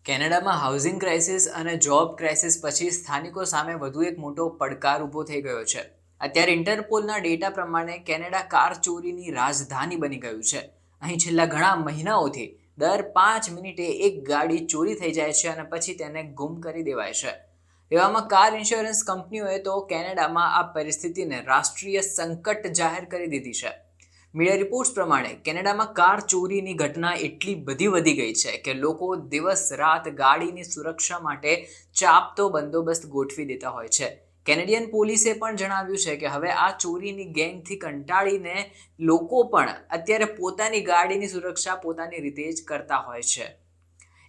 કેનેડામાં housing crisis અને job crisis પછી સ્થાનિકો સામે વધુ એક મોટો પડકાર ઊભો થઈ ગયો છે. અત્યારે ઇન્ટરપોલના ડેટા પ્રમાણે કેનેડા કાર ચોરીની રાજધાની બની ગયું છે. અહીં છેલ્લા ઘણા મહિનાઓથી દર 5 મિનિટે એક ગાડી ચોરી થઈ જાય છે અને પછી તેને ગુમ કરી દેવાય છે. એવામાં કાર ઇન્સ્યોરન્સ કંપનીઓએ તો કેનેડામાં આ પરિસ્થિતિને રાષ્ટ્રીય સંકટ જાહેર કરી દીધી છે. મીડિયા રિપોર્ટ્સ પ્રમાણે કેનેડામાં કાર ચોરીની ઘટના એટલી બધી વધી ગઈ છે કે લોકો દિવસ રાત ગાડીની સુરક્ષા માટે ચાપતો બંદોબસ્ત ગોઠવી દેતા હોય છે. કેનેડિયન પોલીસે પણ જણાવ્યું છે કે હવે આ ચોરીની ગેંગથી કંટાળીને લોકો પણ અત્યારે પોતાની ગાડીની સુરક્ષા પોતાની રીતે જ કરતા હોય છે.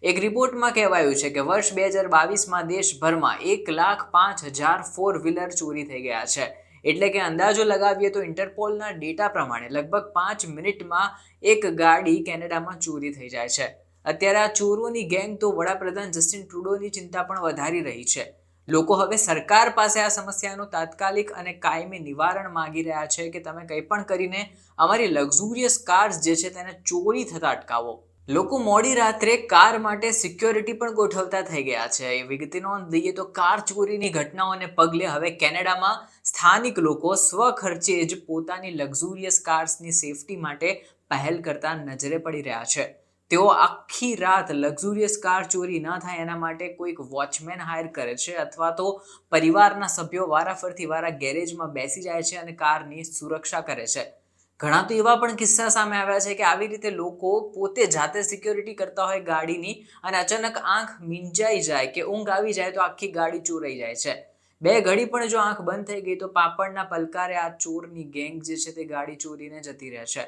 એક રિપોર્ટમાં કહેવાયું છે કે વર્ષ 2022માં દેશભરમાં 1,05,000 ફોર વ્હીલર ચોરી થઈ ગયા છે. એટલે કે અંદાજો લગાવીએ તો ઇન્ટરપોલના ડેટા પ્રમાણે લગભગ 5 મિનિટમાં એક ગાડી કેનેડામાં ચોરી થઈ જાય છે. અત્યારે આ ચોરોની ગેંગ તો વડાપ્રધાન જસ્ટિન ટ્રુડોની ચિંતા પણ વધારી રહી છે. લોકો હવે સરકાર પાસે આ સમસ્યાનું તાત્કાલિક અને કાયમી નિવારણ માંગી રહ્યા છે કે તમે કંઈ પણ કરીને અમારી લક્ઝુરિયસ કાર્સ જે છે તેને ચોરી થતા અટકાવો. લોકો મોડી રાત્રે કાર માટે સિક્યોરિટી પણ ગોઠવતા થઈ ગયા છે. એ વિગતે નોંધ લઈએ તો કાર ચોરીની ઘટનાઓને પગલે હવે કેનેડામાં સ્થાનિક લોકો સ્વખર્ચે જ પોતાની લક્ઝુરિયસ કાર્સની સેફટી માટે પહેલ કરતા નજરે પડી રહ્યા છે. તેઓ આખી રાત લક્ઝુરિયસ કાર ચોરી ન થાય એના માટે કોઈક વોચમેન હાયર કરે છે અથવા તો પરિવારના સભ્યો વારાફરતી ગેરેજમાં બેસી જાય છે અને કારની સુરક્ષા કરે છે. ઘણા તો એવા પણ કિસ્સા સામે આવ્યા છે કે આવી રીતે લોકો પોતે જાતે સિક્યોરિટી કરતા હોય ગાડીની અને અચાનક આંખ મીંચાઈ જાય કે ઊંઘ આવી જાય તો આખી ગાડી ચોરાઈ જાય છે. બે ઘડી પણ જો આંખ બંધ થઈ ગઈ તો પાપડના પલકારે આ ચોરની ગેંગ જે છે તે ગાડી ચોરીને જતી રહે છે.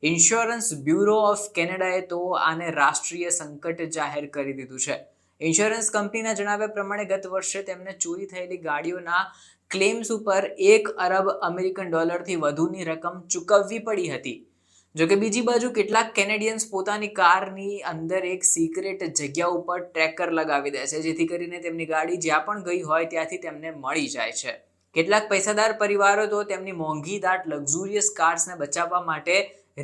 ઇન્સ્યોરન્સ બ્યુરો ઓફ કેનેડાએ તો આને રાષ્ટ્રીય સંકટ જાહેર કરી દીધું છે. ઇન્સ્યોરન્સ કંપનીના જણાવ્યા પ્રમાણે ગત વર્ષે તેમને ચોરી થયેલી ગાડીઓના ક્લેમ્સ ઉપર $1 અરબ થી વધુની રકમ ચૂકવવી પડી હતી. જોકે બીજી બાજુ કેટલાક કેનેડિયન્સ પોતાની કારની અંદર એક સિક્રેટ જગ્યા ઉપર ટ્રેકર લગાવી દે છે જેથી કરીને તેમની ગાડી જ્યાં પણ ગઈ હોય ત્યાંથી તેમને મળી જાય છે. કેટલાક પૈસાદાર પરિવારો તો તેમની મોંઘી દાટ લક્ઝુરિયસ કાર્સને બચાવવા માટે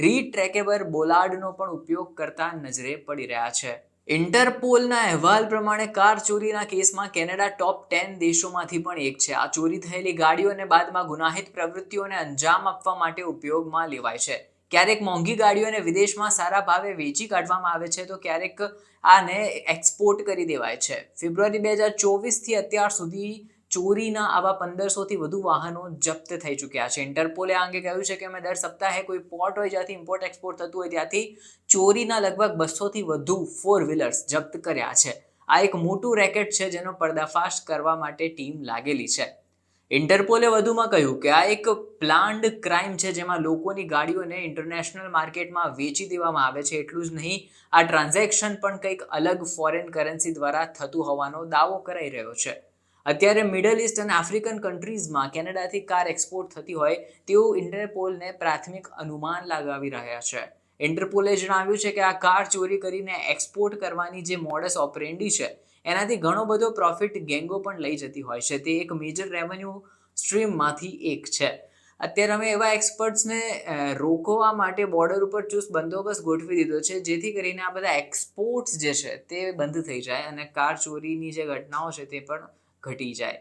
રીટ્રેકેબલ બોલાર્ડનો પણ ઉપયોગ કરતા નજરે પડી રહ્યા છે. ઇન્ટરપોલના અહેવાલ પ્રમાણે કાર ચોરીના કેસમાં કેનેડા ટોપ 10 દેશોમાંથી પણ એક છે. આ ચોરી થયેલી ગાડીઓને બાદમાં ગુનાહિત પ્રવૃત્તિઓને અંજામ આપવા માટે ઉપયોગમાં લેવાય છે. ક્યારેક મોંઘી ગાડીઓને વિદેશમાં સારા ભાવે વેચી કાઢવામાં આવે છે તો ક્યારેક આને એક્સપોર્ટ કરી દેવાય છે. ફેબ્રુઆરી 2024થી અત્યાર સુધી ચોરીના આવા 1500થી વધુ વાહનો જપ્ત થઈ ચૂક્યા છે. ઇન્ટરપોલે આ અંગે કહ્યું છે કે અમે દર સપ્તાહે કોઈ પોર્ટ હોય જ્યાંથી ઇમ્પોર્ટ એક્સપોર્ટ થતું હોય ત્યાંથી ચોરીના લગભગ 200થી વધુ ફોર વ્હીલર્સ જપ્ત કર્યા છે. આ એક મોટું રેકેટ છે જેનો પર્દાફાશ કરવા માટે ટીમ લાગેલી છે. ઇન્ટરપોલે વધુમાં કહ્યું કે આ એક પ્લાન્ડ ક્રાઇમ છે જેમાં લોકોની ગાડીઓને ઇન્ટરનેશનલ માર્કેટમાં વેચી દેવામાં આવે છે. એટલું જ નહીં, આ ટ્રાન્ઝેક્શન પણ કંઈક અલગ ફોરેન કરન્સી દ્વારા થતું હોવાનો દાવો કરાઈ રહ્યો છે. અત્યારે મિડલ ઇસ્ટ અને આફ્રિકન કન્ટ્રીઝમાં કેનેડાથી કાર એક્સપોર્ટ થતી હોય તેવું ઇન્ટરપોલને પ્રાથમિક અનુમાન લગાવી રહ્યા છે. ઇન્ટરપોલે જણાવ્યું છે કે આ કાર ચોરી કરીને એક્સપોર્ટ કરવાની જે મોડસ ઓપરેન્ડી છે એનાથી ઘણો બધો પ્રોફિટ ગેંગો પણ લઈ જતી હોય છે. તે એક મેજર રેવન્યુ સ્ટ્રીમમાંથી એક છે. અત્યારે અમે એવા એક્સપર્ટ્સને રોકવા માટે બોર્ડર ઉપર ચુસ્ત બંદોબસ્ત ગોઠવી દીધો છે જેથી કરીને આ બધા એક્સપોર્ટ્સ જે છે તે બંધ થઈ જાય અને કાર ચોરીની જે ઘટનાઓ છે તે પણ ઘટી જાય.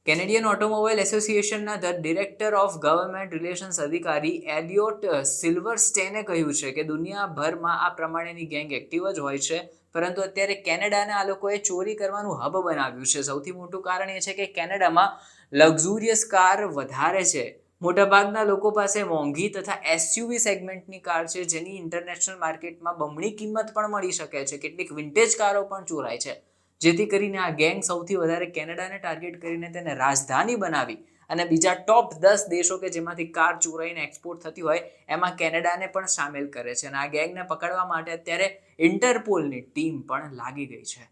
કેનેડિયન ઓટોમોબાઈલ એસોસિએશનના ડિરેક્ટર ઓફ ગવર્નમેન્ટ રિલેશન્સ અધિકારી એલિયોટ સિલ્વરસ્ટેને કહ્યું છે કે દુનિયાભરમાં આ પ્રમાણેની ગેંગ એક્ટિવ જ હોય છે, પરંતુ અત્યારે કેનેડાને આ લોકોએ ચોરી કરવાનું હબ બનાવ્યું છે. સૌથી મોટું કારણ એ છે કે કેનેડામાં લક્ઝુરિયસ કાર વધારે છે. મોટાભાગના લોકો પાસે મોંઘી તથા એસયુવી સેગમેન્ટની કાર છે જેની ઇન્ટરનેશનલ માર્કેટમાં બમણી કિંમત પણ મળી શકે છે. કેટલીક વિન્ટેજ કારો પણ ચોરાય છે. જેથી કરીને આ ગેંગ સૌથી વધારે કેનેડાને ટાર્ગેટ કરીને તેને રાજધાની બનાવી અને બીજા ટોપ 10 દેશો કે જેમાંથી કાર ચોરાઈને એક્સપોર્ટ થતી હોય એમાં કેનેડાને પણ સામેલ કરે છે. અને આ ગેંગને પકડવા માટે અત્યારે ઇન્ટરપોલની ટીમ પણ લાગી ગઈ છે.